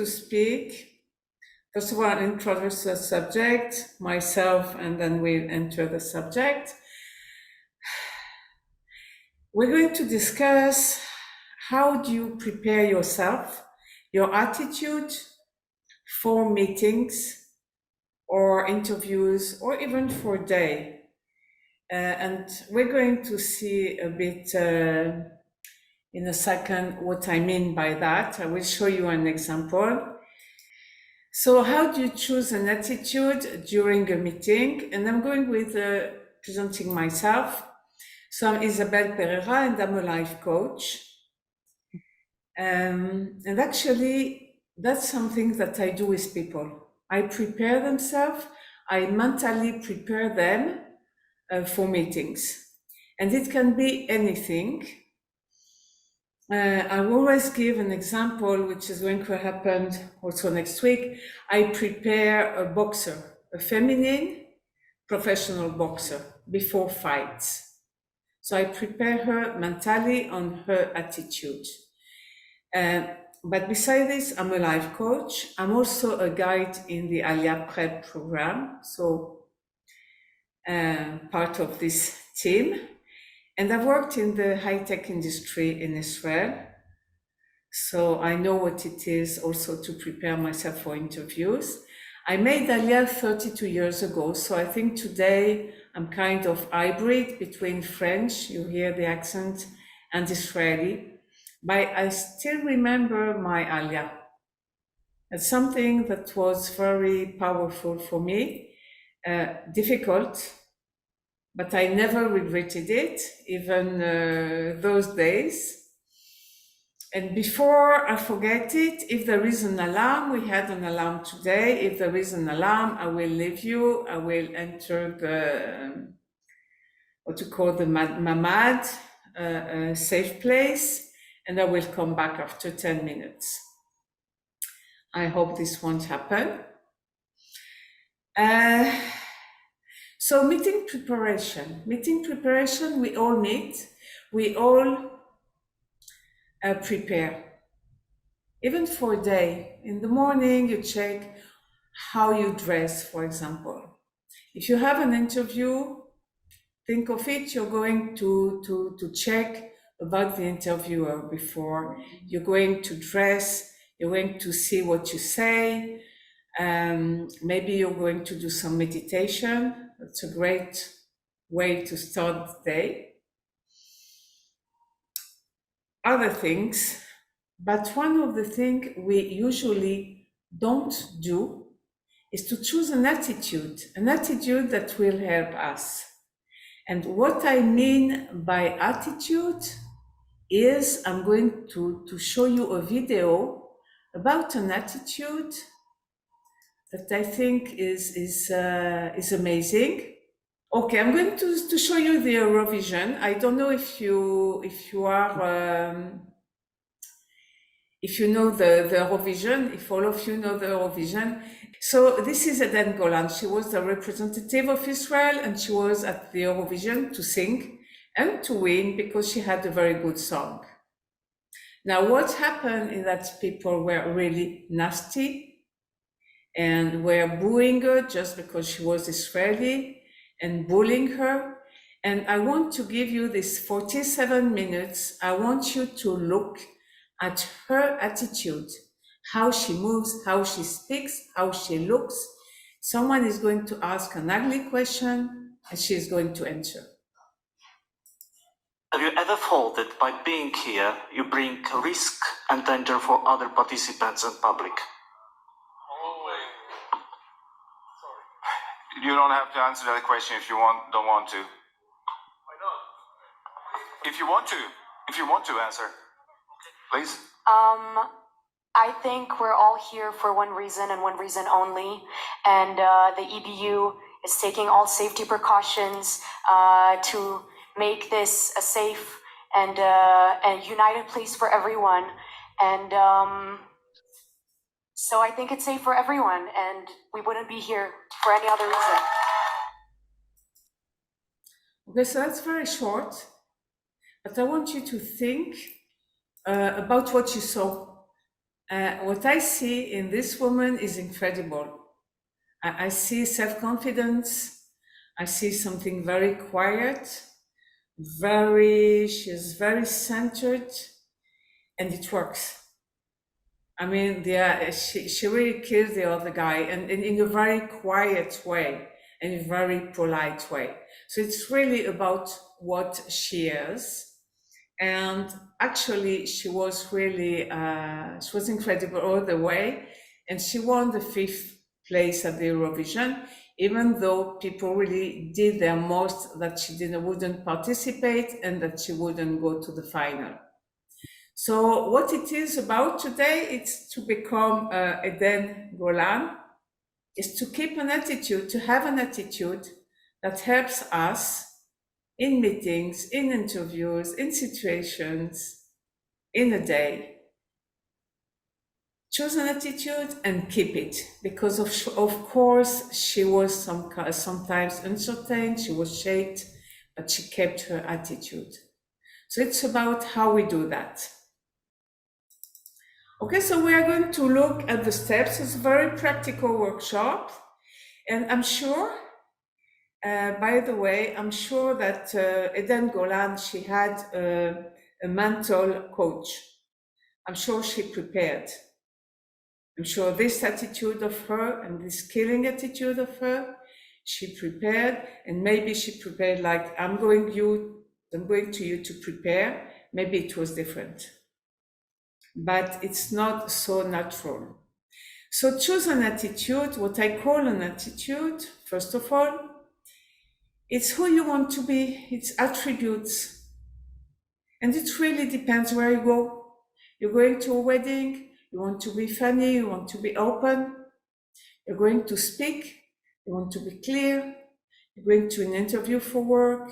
to speak. First of all, I'll introduce the subject, myself, and then we'll enter the subject. We're going to discuss how do you prepare yourself, your attitude for meetings or interviews or even for a day. And we're going to see a bit in a second what I mean by that. I will show you an example. So how do you choose an attitude during a meeting? And I'm going with presenting myself. So I'm Isabelle Pereira and I'm a life coach. And actually, that's something that I do with people. I prepare themselves, I mentally prepare them for meetings. And it can be anything. I always give an example, which is going to happen also next week. I prepare a boxer, a feminine professional boxer before fights. So I prepare her mentally on her attitude. But besides this, I'm a life coach. I'm also a guide in the Alia Prep program, so part of this team. And I've worked in the high-tech industry in Israel, so I know what it is also to prepare myself for interviews. I made Aliyah 32 years ago, so I think today I'm kind of hybrid between French, you hear the accent, and Israeli. But I still remember my Aliyah. It's something that was very powerful for me, difficult, but I never regretted it, even those days. And before I forget it, if there is an alarm, we had an alarm today. If there is an alarm, I will leave you. I will enter the, what you call the mamad, safe place, and I will come back after 10 minutes. I hope this won't happen. So meeting preparation, we all meet, we all prepare. Even for a day, in the morning you check how you dress, for example. If you have an interview, think of it, you're going to check about the interviewer before. You're going to dress, you're going to see what you say. Maybe you're going to do some meditation. That's a great way to start the day. Other things, but one of the things we usually don't do is to choose an attitude that will help us. And what I mean by attitude is I'm going to show you a video about an attitude that I think is amazing. Okay, I'm going to show you the Eurovision. I don't know if you know the Eurovision, if all of you know the Eurovision. So this is Eden Golan. She was the representative of Israel and she was at the Eurovision to sing and to win because she had a very good song. Now what happened is that people were really nasty and were booing her just because she was Israeli and bullying her. And I want to give you this 47 minutes. I want you to look at her attitude, how she moves, how she speaks, how she looks. Someone is going to ask an ugly question and she's going to answer. Have you ever thought that by being here, you bring risk and danger for other participants and public? You don't have to answer that question if you don't want to. Why not? If you want to answer, please. I think we're all here for one reason and one reason only, and the EBU is taking all safety precautions to make this a safe and united place for everyone. And so I think it's safe for everyone, and we wouldn't be here for any other reason. Okay, so that's very short, but I want you to think about what you saw. what I see in this woman is incredible. I see self-confidence. I see something very quiet, she's very centered, and it works. I mean, she really kills the other guy, and in a very quiet way, and a very polite way. So it's really about what she is. And actually, she was incredible all the way. And she won the 5th place at the Eurovision, even though people really did their most that she wouldn't participate and that she wouldn't go to the final. So what it is about today, it's to become Eden Golan, is to keep an attitude, to have an attitude that helps us in meetings, in interviews, in situations, in a day. Choose an attitude and keep it, because of course she was sometimes uncertain, she was shaped, but she kept her attitude. So it's about how we do that. Okay, so we are going to look at the steps. It's a very practical workshop, and I'm sure, by the way, I'm sure that Eden Golan, she had a mental coach. I'm sure she prepared. I'm sure this attitude of her and this killing attitude of her, she prepared, and maybe she prepared like, I'm going to you to prepare. Maybe it was different, but it's not so natural. So choose an attitude. What I call an attitude, first of all, it's who you want to be, it's attributes. And it really depends where you go. You're going to a wedding, you want to be funny, you want to be open, you're going to speak, you want to be clear, you're going to an interview for work,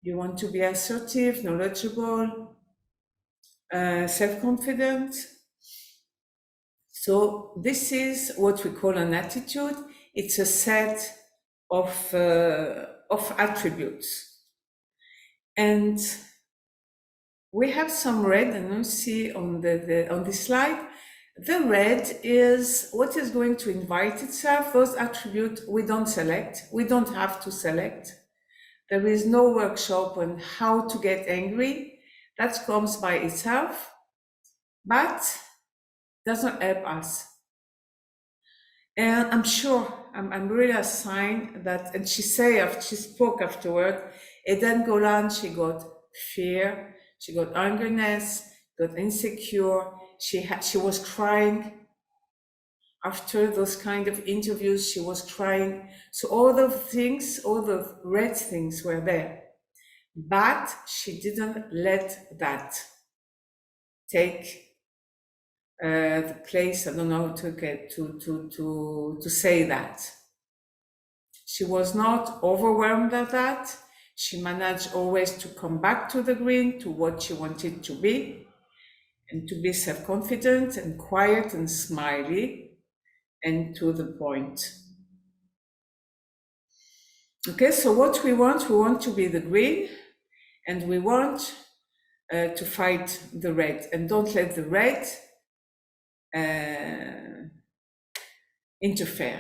you want to be assertive, knowledgeable, self-confident. So this is what we call an attitude. It's a set of attributes. And we have some red, and you see on this slide, the red is what is going to invite itself. Those attributes we don't select. We don't have to select. There is no workshop on how to get angry. That comes by itself, but doesn't help us. And I'm sure, I'm really a sign that, and she spoke afterward, Eden Golan, she got fear, she got angerness, got insecure, she was crying. After those kind of interviews, she was crying. So all the things, all the red things were there. But she didn't let that take the place. I don't know how to say that. She was not overwhelmed at that. She managed always to come back to the green, to what she wanted to be, and to be self-confident and quiet and smiley and to the point. Okay, so what we want to be the green, and we want to fight the red, and don't let the red interfere.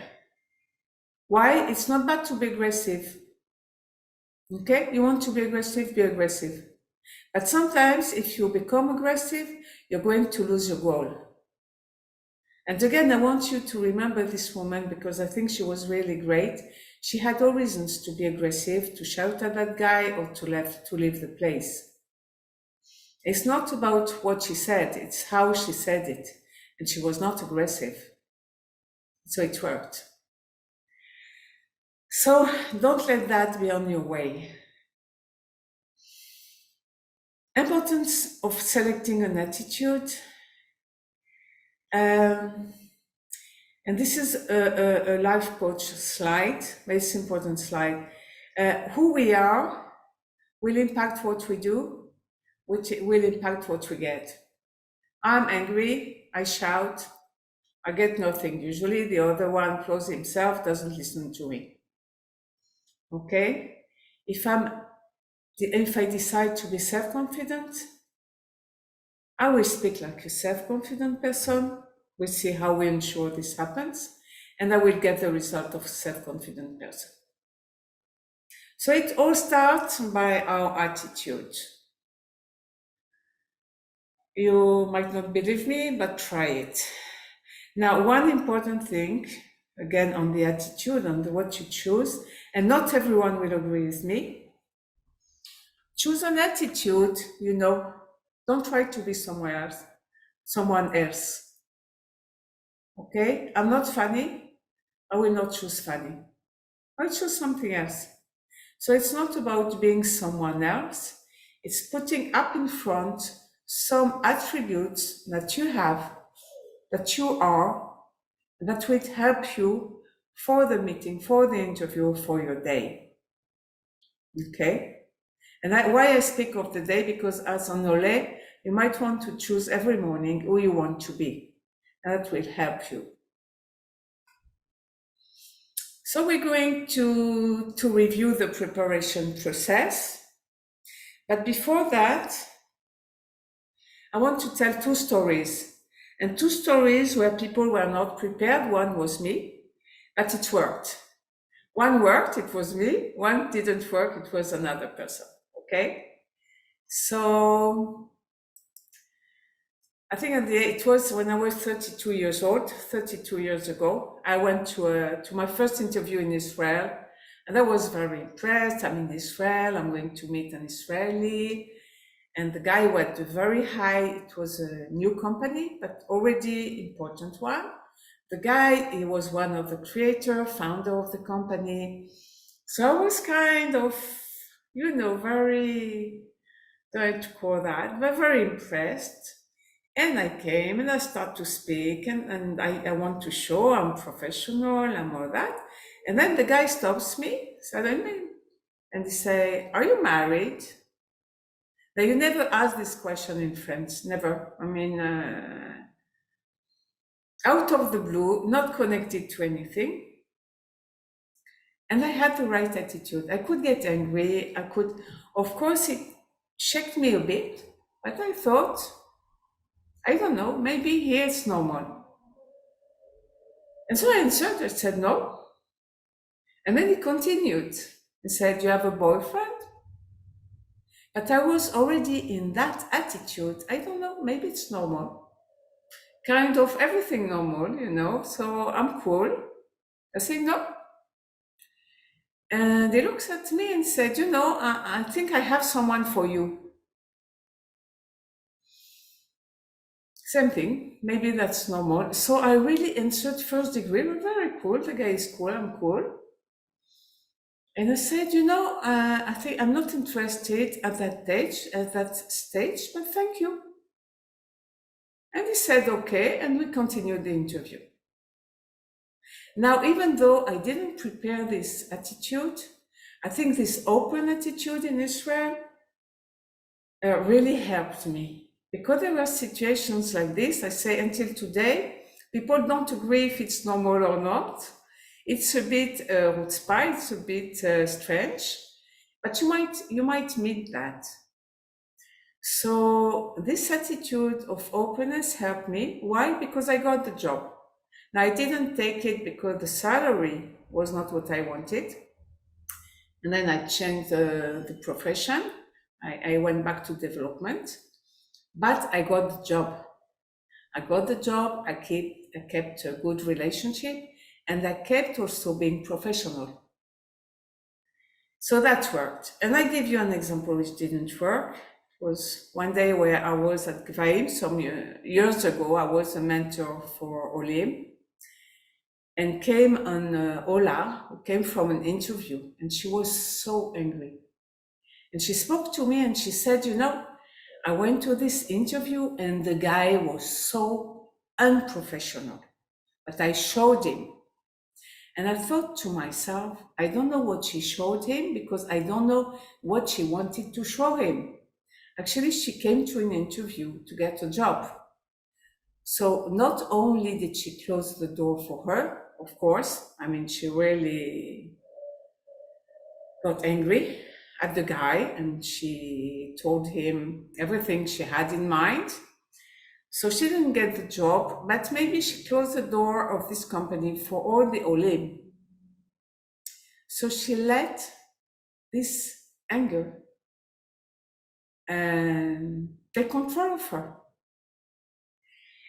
Why? It's not bad to be aggressive. Okay, you want to be aggressive, be aggressive. But sometimes if you become aggressive, you're going to lose your goal. And again, I want you to remember this woman, because I think she was really great. She had all reasons to be aggressive, to shout at that guy, or to leave the place. It's not about what she said, it's how she said it. And she was not aggressive. So it worked. So don't let that be on your way. Importance of selecting an attitude. And this is a life coach slide, very important slide. Who we are will impact what we do, which will impact what we get. I'm angry, I shout, I get nothing. Usually the other one closes himself, doesn't listen to me. Okay? If I decide to be self-confident, I will speak like a self-confident person. We'll see how we ensure this happens, and I will get the result of a self-confident person. So it all starts by our attitude. You might not believe me, but try it. Now, one important thing, again, on the attitude, on what you choose, and not everyone will agree with me. Choose an attitude, don't try to be someone else. Okay? I'm not funny. I will not choose funny. I'll choose something else. So it's not about being someone else. It's putting up in front some attributes that you have, that you are, that will help you for the meeting, for the interview, for your day. Okay? And why I speak of the day, because as an Ole, you might want to choose every morning who you want to be. That will help you. So we're going to review the preparation process. But before that, I want to tell two stories. And two stories where people were not prepared. One was me, but it worked. One worked, it was me. One didn't work, it was another person. Okay? So I think it was when I was 32 years old, 32 years ago. I went to my first interview in Israel, and I was very impressed. I'm in Israel, I'm going to meet an Israeli, and the guy went very high. It was a new company, but already important one. The guy, he was one of the founder of the company. So I was kind of, very, don't call that, but very impressed. And I came and I start to speak and I want to show I'm professional and all that. And then the guy stops me suddenly and he say, "Are you married?" Now you never ask this question in French, never. I mean, out of the blue, not connected to anything. And I had the right attitude. I could get angry. Of course, it shocked me a bit, but I thought, I don't know, maybe here it's normal. And so I answered, I said, no. And then he continued and said, "You have a boyfriend?" But I was already in that attitude. I don't know, maybe it's normal. Kind of everything normal, so I'm cool. I said, no. And he looks at me and said, I think I have someone for you. Same thing, maybe that's normal. So I really answered first degree, we're very cool, the guy is cool, I'm cool. And I said, I think I'm not interested at that stage, but thank you. And he said, okay, and we continued the interview. Now, even though I didn't prepare this attitude, I think this open attitude in Israel really helped me. Because there were situations like this, I say until today, people don't agree if it's normal or not. It's a bit chutzpah, it's a bit strange, but you might meet that. So this attitude of openness helped me. Why? Because I got the job. Now I didn't take it because the salary was not what I wanted. And then I changed the profession. I went back to development, but I got the job. I kept a good relationship, and I kept also being professional. So that worked. And I give you an example which didn't work. It was one day where I was at Gvahim some years ago. I was a mentor for Olim, and came an Ola who came from an interview, and she was so angry. And she spoke to me and she said, I went to this interview and the guy was so unprofessional, but I showed him. And I thought to myself, I don't know what she showed him because I don't know what she wanted to show him. Actually, she came to an interview to get a job. So not only did she close the door for her, of course, I mean, she really got angry at the guy and she told him everything she had in mind. So she didn't get the job, but maybe she closed the door of this company for all the Olim. So she let this anger take control of her.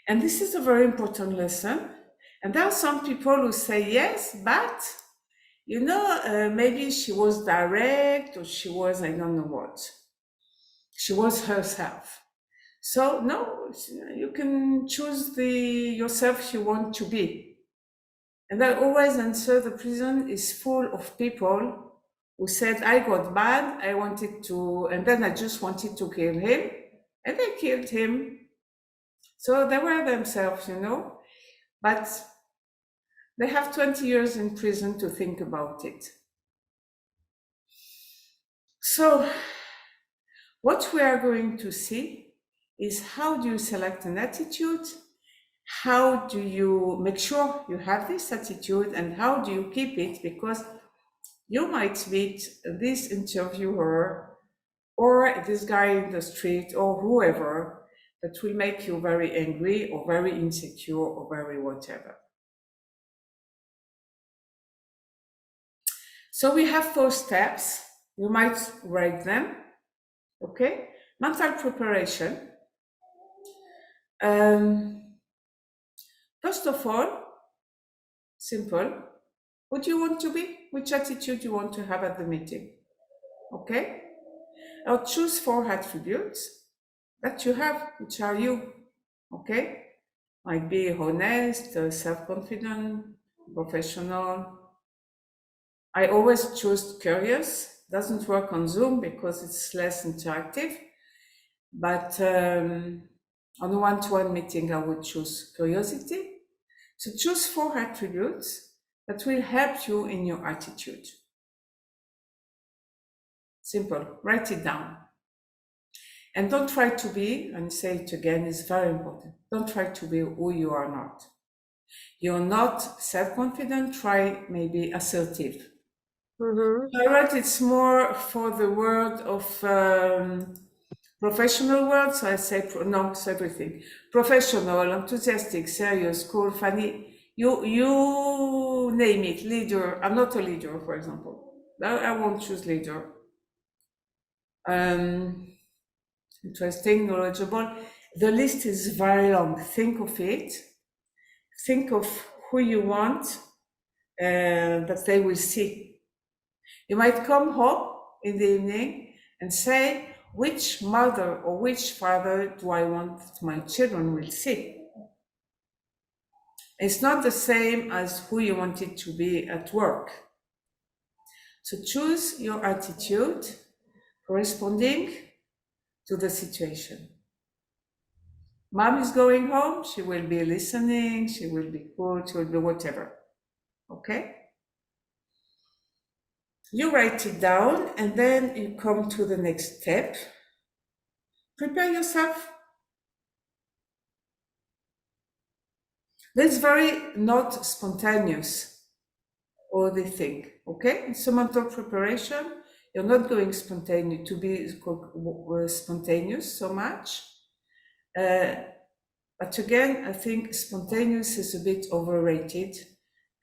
And this is a very important lesson. And there are some people who say, yes, but, maybe she was direct or she was, I don't know what. She was herself. So no, you can choose yourself you want to be. And I always answer, the prison is full of people who said, I got mad, and then I just wanted to kill him, and I killed him. So they were themselves, but they have 20 years in prison to think about it. So what we are going to see is how do you select an attitude? How do you make sure you have this attitude, and how do you keep it? Because you might meet this interviewer or this guy in the street or whoever that will make you very angry or very insecure or very whatever. So we have 4 steps. You might write them. Okay? Mental preparation. First of all, simple. What do you want to be? Which attitude you want to have at the meeting? Okay? Now choose 4 attributes that you have, which are you. Okay? Might be honest, self-confident, professional. I always choose curious. Doesn't work on Zoom because it's less interactive. But on a one-to-one meeting, I would choose curiosity. So choose 4 attributes that will help you in your attitude. Simple. Write it down. And don't try to be, and say it again, it's very important. Don't try to be who you are not. You're not self-confident, try maybe assertive. I write it's more for the word of professional word, so I say, no, it's everything. Professional, enthusiastic, serious, cool, funny. You name it, leader. I'm not a leader, for example. I won't choose leader. Interesting, knowledgeable. The list is very long. Think of it. Think of who you want that they will see. You might come home in the evening and say, which mother or which father do I want my children will see? It's not the same as who you want it to be at work. So choose your attitude corresponding to the situation. Mom is going home, she will be listening, she will be cool, she will be whatever. Okay? You write it down and then you come to the next step. Prepare yourself. That's very not spontaneous, or they think, okay? It's a mental preparation. You're not going spontaneous to be spontaneous so much. But again, I think spontaneous is a bit overrated.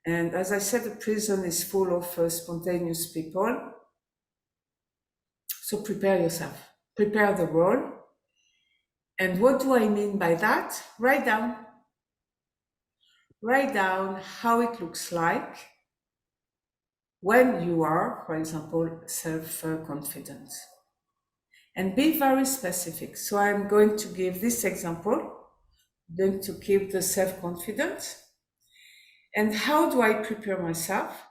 And as I said, the prison is full of spontaneous people. So prepare yourself, prepare the role. And what do I mean by that? Write down how it looks like when you are, for example, self-confident. And be very specific. So I'm going to give this example. I'm going to keep the self-confidence. And how do I prepare myself?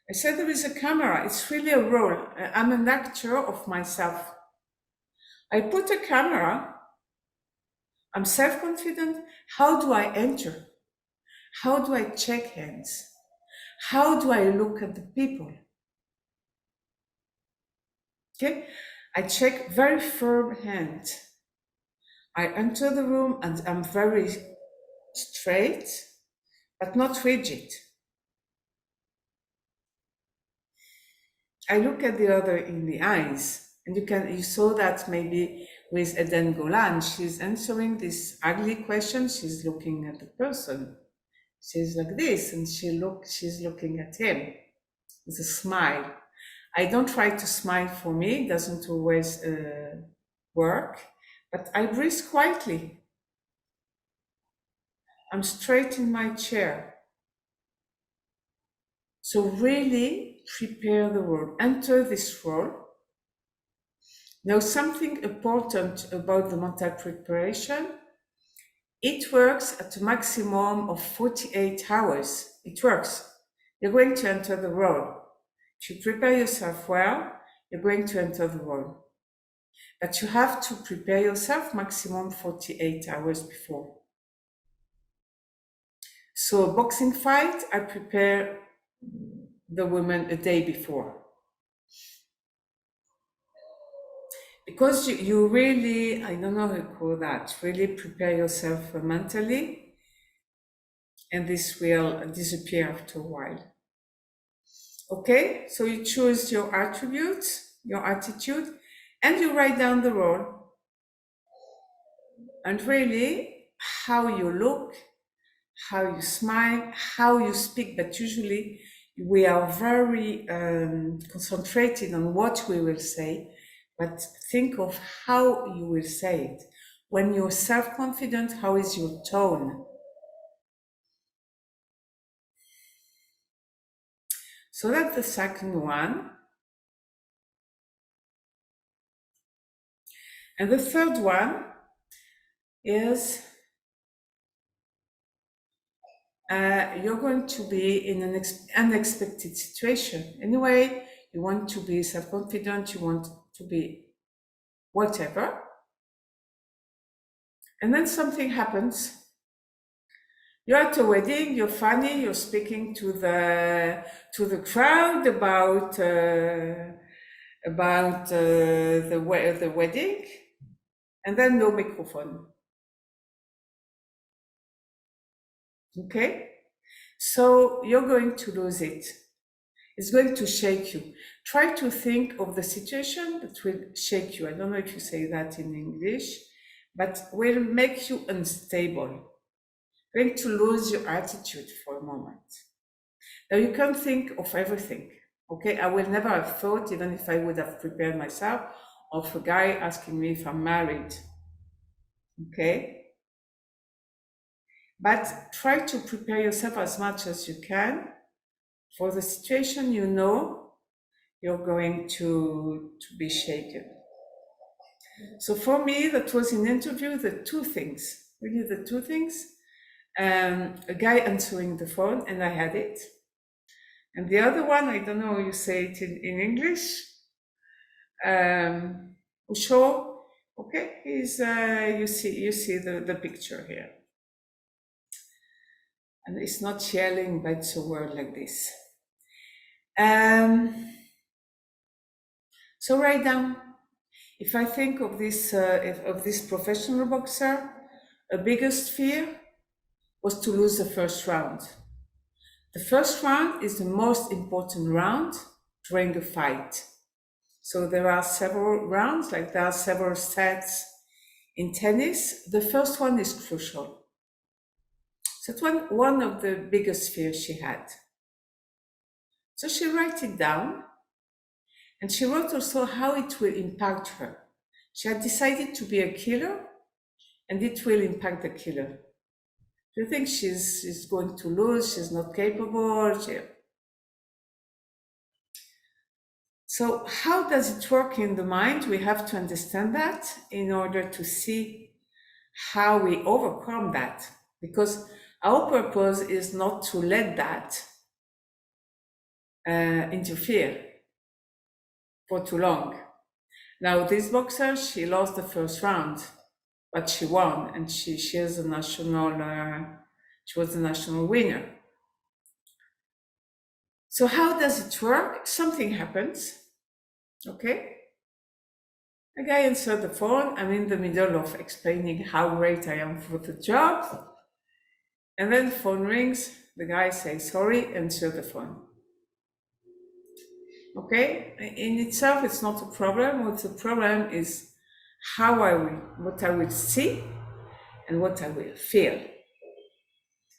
I said there is a camera. It's really a role. I'm an actor of myself. I put a camera. I'm self-confident. How do I enter? How do I check hands? How do I look at the people? Okay, I check very firm hand. I enter the room and I'm very straight, but not rigid. I look at the other in the eyes, and you saw that maybe with Eden Golan. She's answering this ugly question. She's looking at the person. She's like this, and she's looking at him with a smile. I don't try to smile for me, it doesn't always work, but I breathe quietly. I'm straight in my chair. So really prepare the role, enter this role. Now, something important about the mental preparation, it works at a maximum of 48 hours. It works. You're going to enter the role. If you prepare yourself well, you're going to enter the role. But you have to prepare yourself maximum 48 hours before. So a boxing fight, I prepare the woman a day before. Because you really, I don't know how to call that, really prepare yourself mentally, and this will disappear after a while. Okay, so you choose your attributes, your attitude, and you write down the role. And really, how you look, how you smile, how you speak, but usually we are very concentrated on what we will say, but think of how you will say it. When you're self-confident, how is your tone? So that's the second one. And the third one is you're going to be in an unexpected situation. Anyway, you want to be self-confident, you want to be whatever. And then something happens. You're at a wedding, you're funny, you're speaking to the crowd about the wedding, and then no microphone. Okay? So you're going to lose it. It's going to shake you. Try to think of the situation that will shake you. I don't know if you say that in English, but will make you unstable. Going to lose your attitude for a moment. Now you can't think of everything. Okay, I will never have thought, even if I would have prepared myself, of a guy asking me if I'm married. Okay? But try to prepare yourself as much as you can for the situation you know you're going to be shaken. So for me, that was in interview, the two things, really the two things. A guy answering the phone, and I had it. And the other one, I don't know how you say it in English. Usho, okay, he's you see the picture here. And it's not yelling, but it's a word like this. So write down. If I think of this professional boxer, a biggest fear was to lose the first round. The first round is the most important round during a fight. So there are several rounds, like there are several sets in tennis. The first one is crucial. So that's one of the biggest fears she had. So she wrote it down, and she wrote also how it will impact her. She had decided to be a killer, and it will impact the killer. Do you think she's going to lose? She's not capable? So how does it work in the mind? We have to understand that in order to see how we overcome that. Because our purpose is not to let that interfere for too long. Now, this boxer, she lost the first round, but she won, and she is a national. She was the national winner. So how does it work? Something happens. Okay. A guy answered the phone. I'm in the middle of explaining how great I am for the job, and then the phone rings. The guy says sorry, answer the phone. Okay, in itself, it's not a problem. What's the problem is what I will see and what I will feel.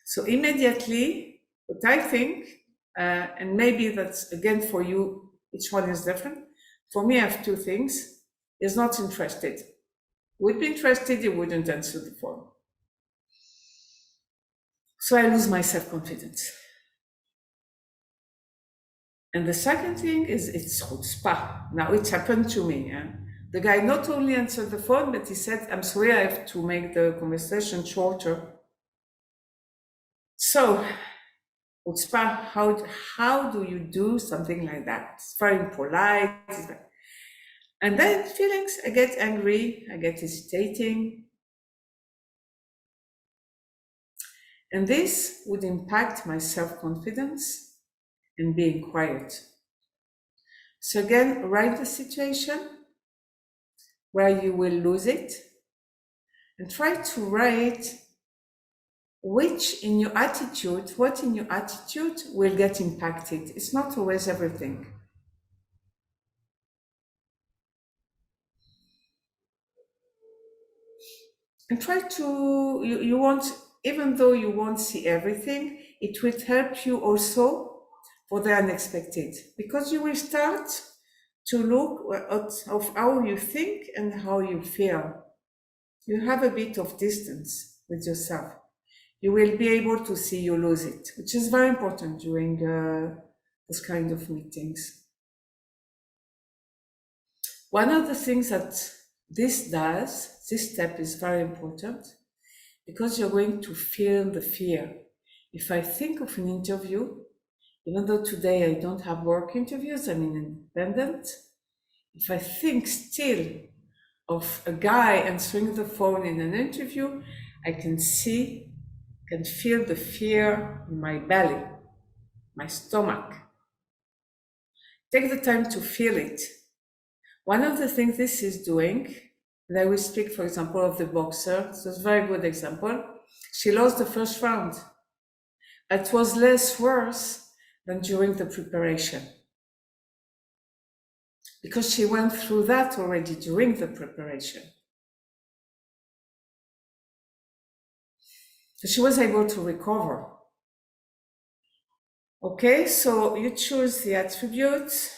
So immediately, what I think, and maybe that's again for you, each one is different. For me, I have two things: is not interested. Would be interested, you wouldn't answer the phone. So I lose my self-confidence. And the second thing is it's chutzpah. Now it happened to me. The guy not only answered the phone, but he said, "I'm sorry, I have to make the conversation shorter." So, chutzpah, how do you do something like that? It's very impolite. And then feelings, I get angry, I get hesitating. And this would impact my self-confidence and being quiet. So again, write the situation where you will lose it and try to write what in your attitude will get impacted. It's not always everything. And try to, you won't, even though you won't see everything, it will help you also for the unexpected, because you will start to look at how you think and how you feel. You have a bit of distance with yourself. You will be able to see you lose it, which is very important during this kind of meetings. One of the things that this step is very important, because you're going to feel the fear. If I think of an interview, even though today I don't have work interviews, I'm independent, if I think still of a guy answering the phone in an interview, I can feel the fear in my belly, my stomach. Take the time to feel it. One of the things this is doing, and I will speak, for example, of the boxer, this is a very good example. She lost the first round. It was less worse than during the preparation, because she went through that already during the preparation. So she was able to recover. Okay, so you choose the attributes,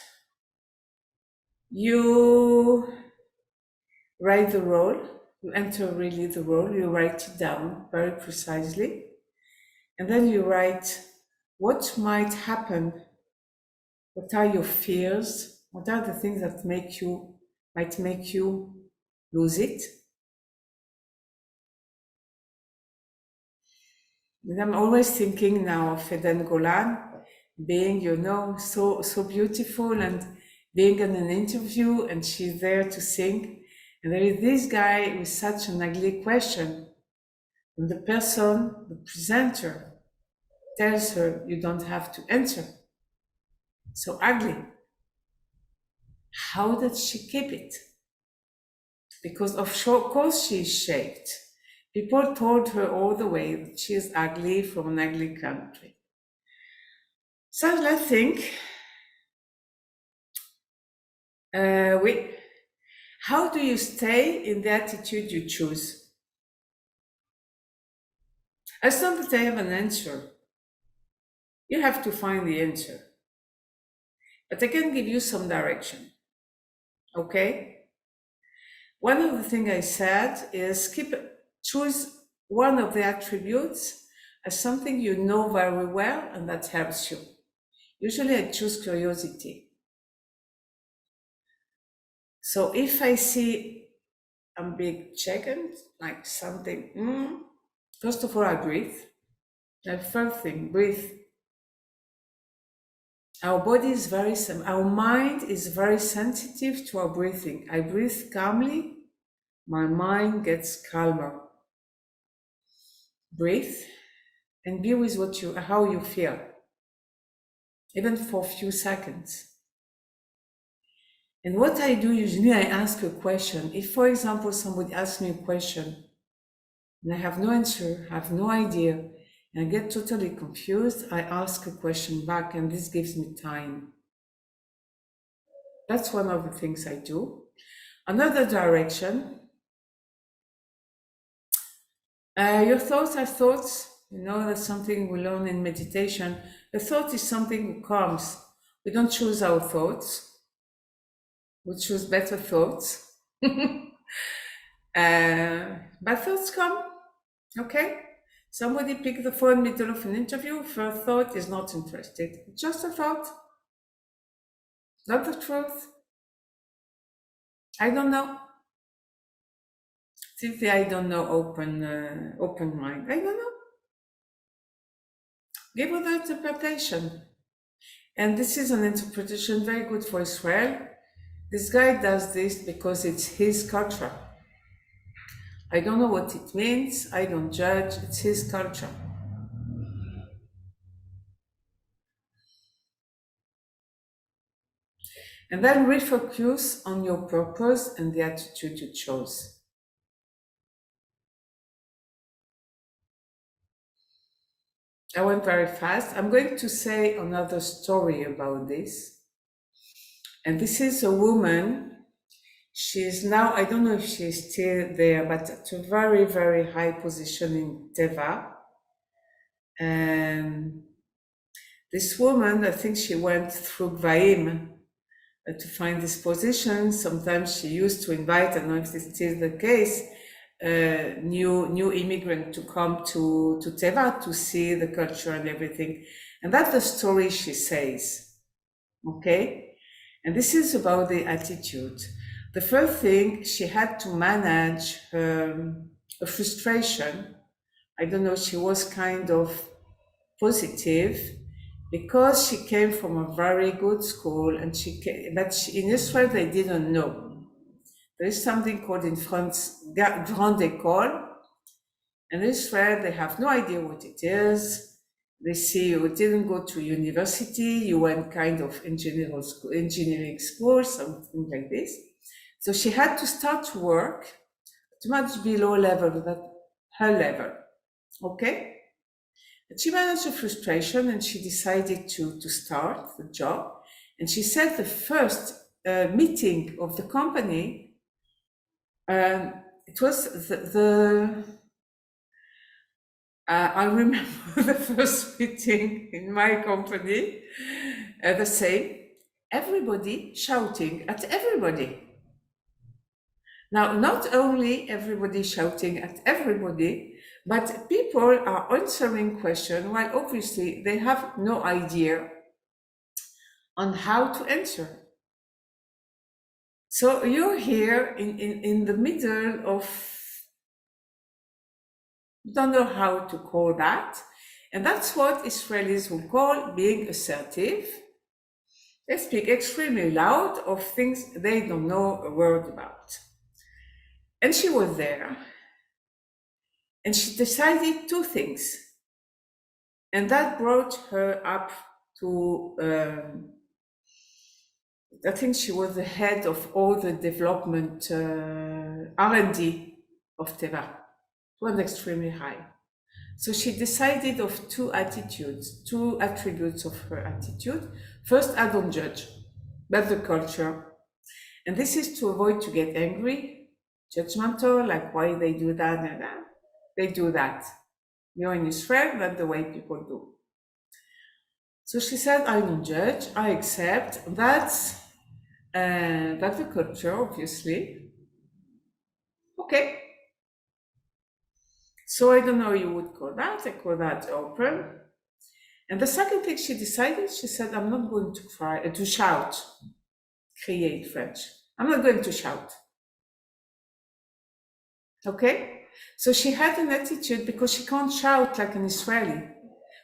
you write the role, you enter really the role, you write it down very precisely, and then you write what might happen, what are your fears, what are the things that might make you lose it. And I'm always thinking now of Eden Golan being, so beautiful and being in an interview and she's there to sing. And there is this guy with such an ugly question. And the presenter, tells her, you don't have to answer. So ugly. How did she keep it? Because of course she is shaped. People told her all the way that she is ugly from an ugly country. So let's think. How do you stay in the attitude you choose? It's not that I have an answer. You have to find the answer. But I can give you some direction. Okay? One of the things I said is choose one of the attributes as something you know very well and that helps you. Usually I choose curiosity. So if I see a big chicken, like something, first of all, I breathe. The first thing, breathe. Our body is our mind is very sensitive to our breathing. I breathe calmly, my mind gets calmer. Breathe and be with how you feel, even for a few seconds. And what I do usually, I ask a question. If, for example, somebody asks me a question and I have no answer, have no idea, and I get totally confused, I ask a question back, and this gives me time. That's one of the things I do. Another direction. Your thoughts are thoughts. You know, that's something we learn in meditation. A thought is something that comes. We don't choose our thoughts. We choose better thoughts. Bad thoughts come. Okay? Somebody pick the phone middle of an interview. First thought is not interested. Just a thought. Not the truth. I don't know. Simply, I don't know. Open mind. I don't know. Give it that interpretation. And this is an interpretation very good for Israel. This guy does this because it's his culture. I don't know what it means. I don't judge. It's his culture. And then refocus on your purpose and the attitude you chose. I went very fast. I'm going to say another story about this. And this is a woman. She's now, I don't know if she's still there, but at a very, very high position in Teva. And this woman, I think she went through Gvahim to find this position. Sometimes she used to invite, I don't know if this is still the case, new immigrant to come to Teva to see the culture and everything. And that's the story she says. Okay? And this is about the attitude. The first thing, she had to manage a frustration. I don't know, she was kind of positive because she came from a very good school, and in Israel they didn't know. There is something called in France Grande École, and in Israel they have no idea what it is. They see you didn't go to university, you went kind of engineering school, something like this. So she had to start to work much below level than her level. Okay? But she managed the frustration and she decided to start the job. And she said the first meeting of the company, it was I remember the first meeting in my company, the same, everybody shouting at everybody. Now, not only everybody shouting at everybody, but people are answering questions while obviously they have no idea on how to answer. So you're here in the middle of, don't know how to call that, and that's what Israelis will call being assertive. They speak extremely loud of things they don't know a word about. And she was there. And she decided two things. And that brought her up to, I think she was the head of all the development R&D of Teva. It was extremely high. So she decided of two attributes of her attitude. First, I don't judge. That's the culture. And this is to avoid to get angry, judgmental, like why they do that and that. They do that. You're in Israel, that's the way people do. So she said, I don't judge, I accept. That's the culture, obviously. Okay. So I don't know you would call that, I call that open. And the second thing she decided, she said, I'm not going to shout, create French. I'm not going to shout. Okay? So she had an attitude because she can't shout like an Israeli.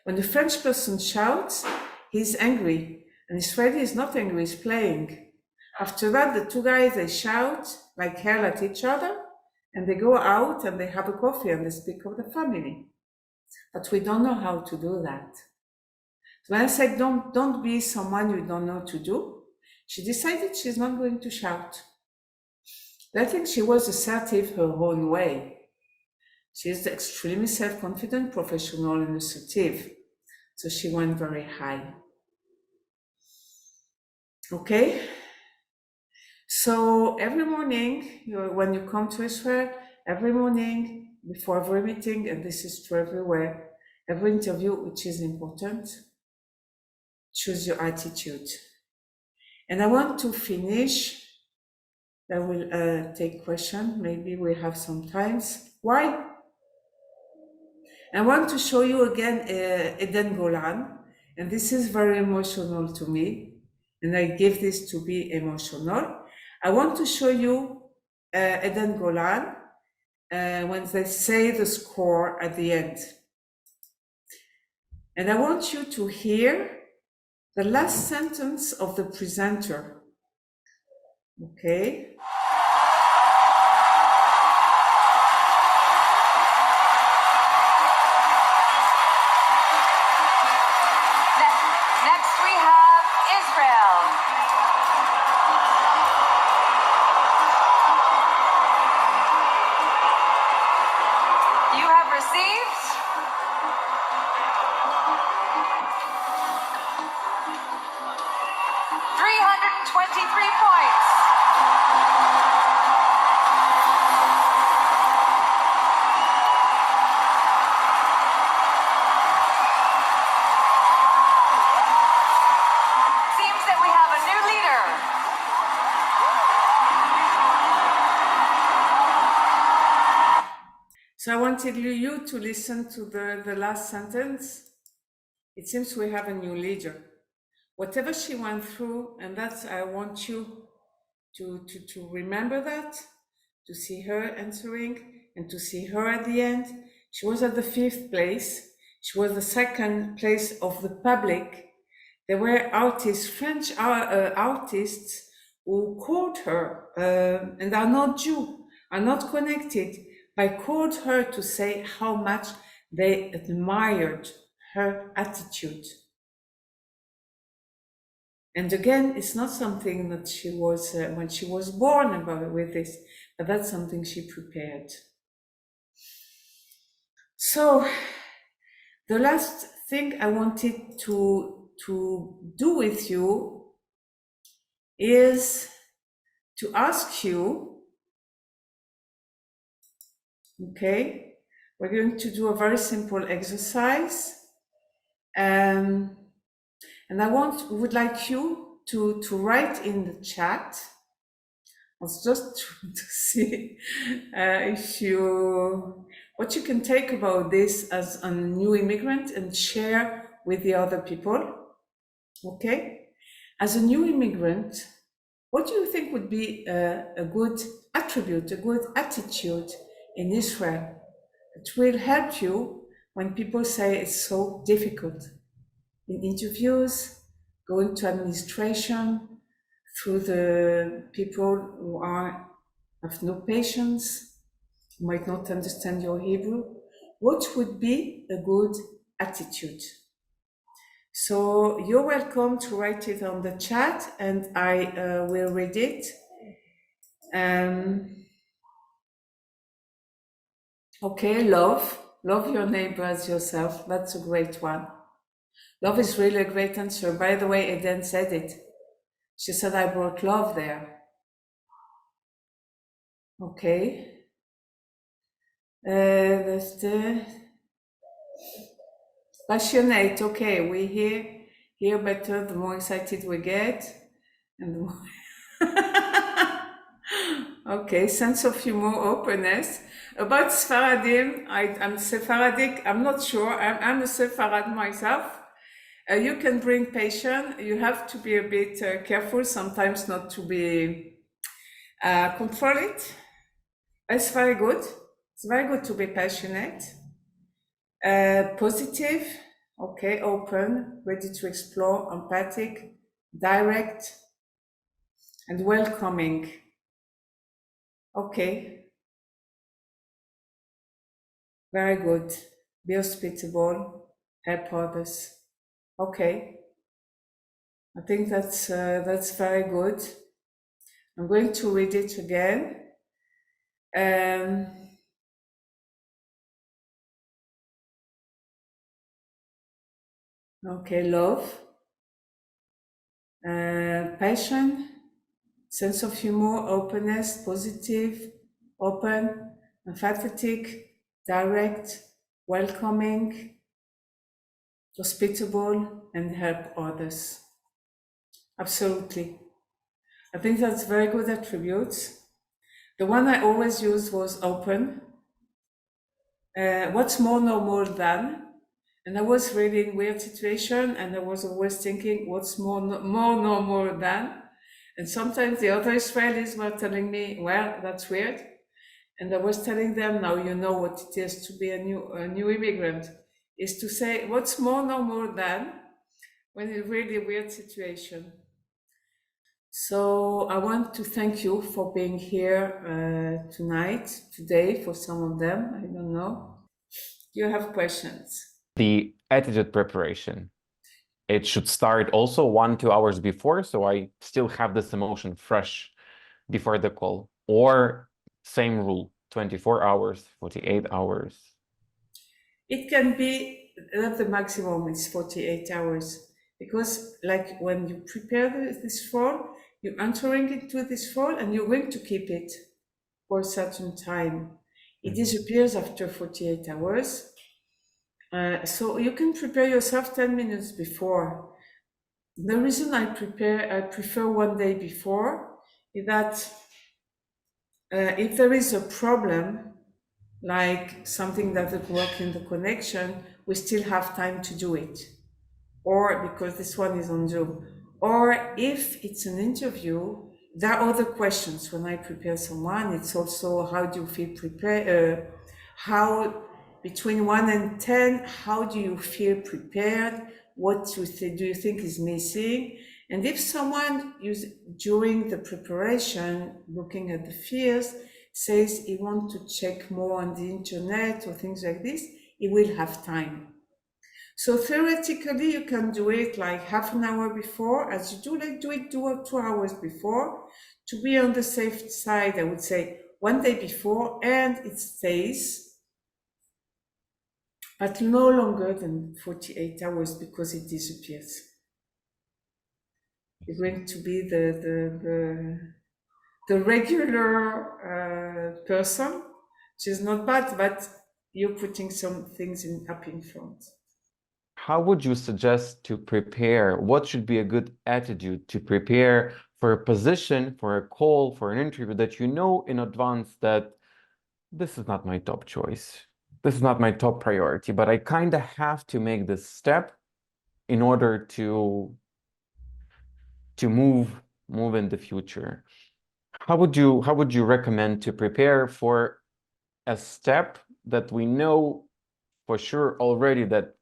When a French person shouts, he's angry. An Israeli is not angry, he's playing. After that, the two guys, they shout like hell at each other, and they go out and they have a coffee and they speak of the family. But we don't know how to do that. So when I said, don't be someone you don't know to do, she decided she's not going to shout. I think she was assertive her own way. She is extremely self-confident, professional, and assertive. So she went very high. Okay? So every morning, when you come to Israel, every morning, before every meeting, and this is true everywhere, every interview, which is important, choose your attitude. And I want to finish. I will take question. Maybe we have some times. Why? I want to show you again Eden Golan, and this is very emotional to me, and I give this to be emotional. I want to show you Eden Golan when they say the score at the end. And I want you to hear the last sentence of the presenter. Okay? Next we have Israel. You have received 323 points. Seems that we have a new leader. So I wanted you to listen to the last sentence. It seems we have a new leader. Whatever she went through, and that's, I want you to remember that, to see her answering, and to see her at the end. She was at the 5th place. She was the 2nd place of the public. There were artists, French artists, who called her, and are not Jew, are not connected, but called her to say how much they admired her attitude. And again, it's not something that she was, when she was born about with this, but that's something she prepared. So, the last thing I wanted to do with you is to ask you, okay, we're going to do a very simple exercise. And I would like you to write in the chat. I was just trying to see what you can take about this as a new immigrant and share with the other people. Okay? As a new immigrant, what do you think would be a good attribute, a good attitude in Israel that will help you when people say it's so difficult? In interviews, going to administration, through the people who have no patience, might not understand your Hebrew, what would be a good attitude? So you're welcome to write it on the chat, and I will read it. Okay, love your neighbor as yourself. That's a great one. Love is really a great answer. By the way, Eden said it. She said, I brought love there. Okay. That's the passionate. Okay, we hear better the more excited we get, and the more okay, sense of humor, openness. About Sfaradim, I'm Sephardic. I'm not sure. I'm a Sepharad myself. You can bring patience. You have to be a bit careful sometimes not to be control it. It's very good. It's very good to be passionate. Positive, okay, open, ready to explore, empathic, direct, and welcoming. Okay. Very good. Be hospitable, help others. Okay. I think that's very good. I'm going to read it again. Okay, love, passion, sense of humor, openness, positive, open, empathetic, direct, welcoming, hospitable, and help others. Absolutely. I think that's very good attributes. The one I always used was open. What's more normal than? And I was really in weird situation, and I was always thinking, what's more normal than? And sometimes the other Israelis were telling me, well, that's weird. And I was telling them, now you know what it is to be a new immigrant, is to say, what's more normal than, when in a really weird situation. So I want to thank you for being here today, for some of them, I don't know. Do you have questions? The attitude preparation, it should start also 1-2 hours before, so I still have this emotion fresh before the call, or same rule, 24 hours, 48 hours. It can be not the maximum, it's 48 hours. Because like when you prepare this role, you're entering into this role and you're going to keep it for a certain time. It disappears after 48 hours. So you can prepare yourself 10 minutes before. The reason I prefer one day before is that if there is a problem, like something that doesn't work in the connection, we still have time to do it. Or because this one is on Zoom. Or if it's an interview, there are other questions when I prepare someone. It's also how do you feel prepared? How between 1 and 10, how do you feel prepared? What do you think is missing? And if someone during the preparation, looking at the fears, says he wants to check more on the internet or things like this, he will have time. So theoretically, you can do it like half an hour before, as you do, like do it 2 hours before. To be on the safe side, I would say one day before, and it stays, but no longer than 48 hours because it disappears. It's going to be the regular person, which is not bad, but you're putting some things up in front. How would you suggest to prepare? What should be a good attitude to prepare for a position, for a call, for an interview that you know in advance that this is not my top choice, this is not my top priority, but I kind of have to make this step in order to move in the future? How would you recommend to prepare for a step that we know for sure already that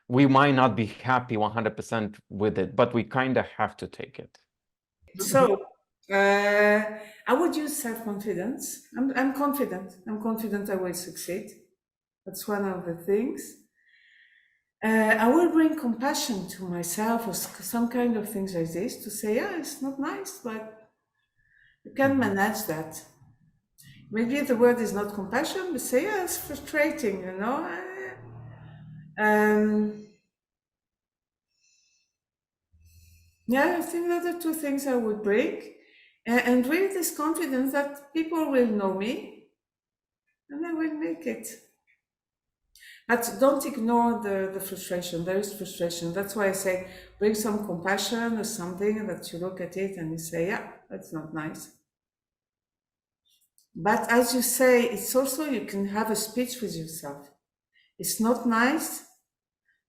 we might not be happy 100% with it, but we kind of have to take it? So I would use self-confidence. I'm confident. I'm confident I will succeed. That's one of the things. I will bring compassion to myself or some kind of things like this to say, yeah, it's not nice, but you can manage that. Maybe the word is not compassion, but say, yeah, it's frustrating, you know. Yeah, I think that are two things I would bring. And really this confidence that people will know me and I will make it. But don't ignore the frustration. There is frustration. That's why I say bring some compassion or something that you look at it and you say, yeah, that's not nice. But as you say, it's also you can have a speech with yourself. It's not nice,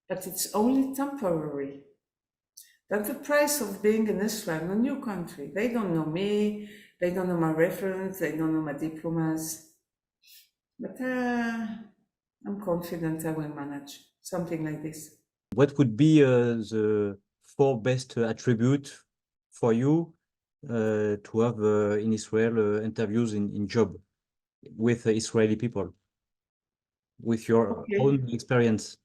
but it's only temporary. That's the price of being in Israel, a new country. They don't know me, they don't know my reference, they don't know my diplomas. But I'm confident I will manage something like this. What would be the 4 best attributes for you to have in Israel interviews in job with Israeli people, with your own experience?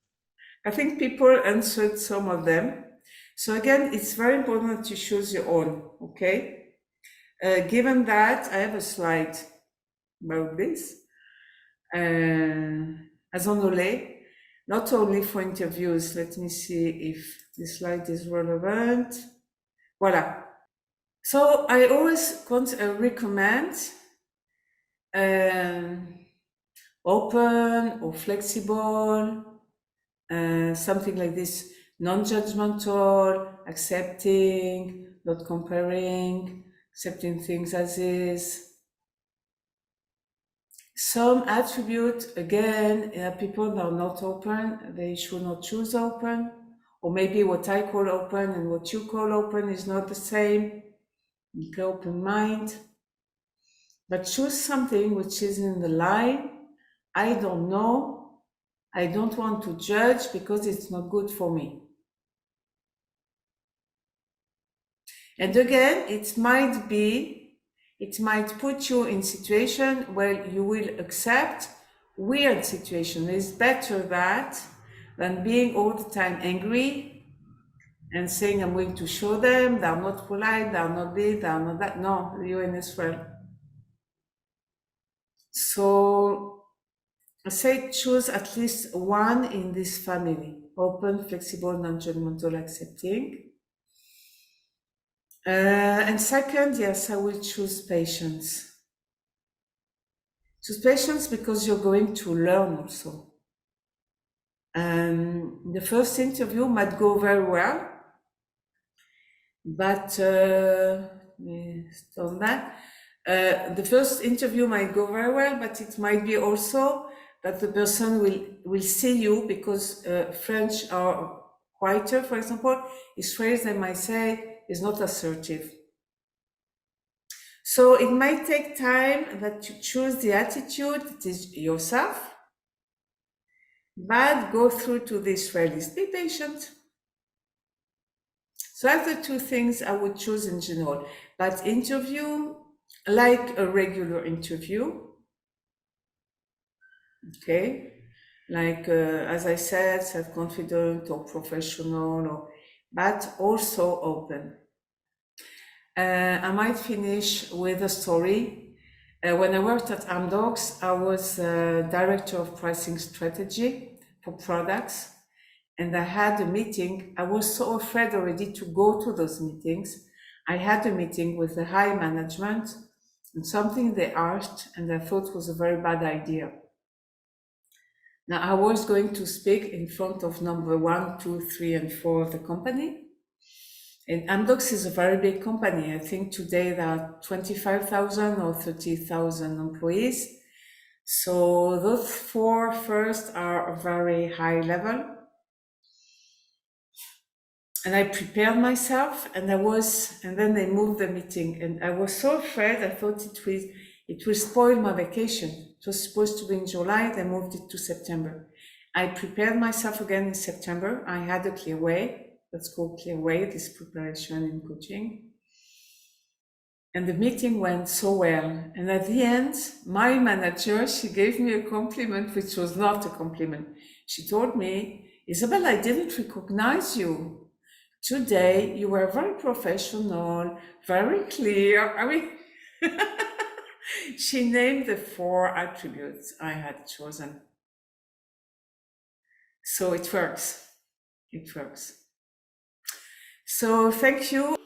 I think people answered some of them. So again, it's very important to choose your own, okay? Given that, I have a slide about this. As on Ole, not only for interviews, let me see if this slide is relevant. Voila. So I always recommend open or flexible, something like this, non-judgmental, accepting, not comparing, accepting things as is. Some attribute, again, people that are not open, they should not choose open, or maybe what I call open and what you call open is not the same. Be open mind, but choose something which is in the line. I don't know, I don't want to judge because it's not good for me. And again, it might put you in situation where you will accept weird situation. It's better that than being all the time angry and saying, I'm going to show them, they're not polite, they're not this, they're not that. No, you're in Israel. So I say choose at least one in this family: open, flexible, non-judgmental, accepting. And second, yes, I will choose patience. Choose patience because you're going to learn also. The first interview might go very well, but the first interview might go very well, but it might be also that the person will see you because French are quieter, for example. Israelis, they might say, is not assertive. So it might take time that you choose the attitude that is yourself, but go through to the Israelis. Be patient. So that's the two things I would choose in general. But interview, like a regular interview, okay? Like, as I said, self-confident or professional, but also open. I might finish with a story. When I worked at Amdocs, I was director of pricing strategy for products, and I had a meeting. I was so afraid already to go to those meetings. I had a meeting with the high management, and something they asked, and I thought was a very bad idea. Now, I was going to speak in front of number 1, 2, 3, and 4 of the company. And Amdocs is a very big company. I think today there are 25,000 or 30,000 employees. So those 4 first are a very high level. And I prepared myself, and then they moved the meeting, and I was so afraid. I thought it will spoil my vacation. It was supposed to be in July, they moved it to September. I prepared myself again in September. I had a clear way. That's called clear way, this preparation in coaching. And the meeting went so well. And at the end, my manager, she gave me a compliment, which was not a compliment. She told me, Isabel, I didn't recognize you. Today, you were very professional, very clear. I mean, she named the 4 attributes I had chosen. So it works. It works. So thank you.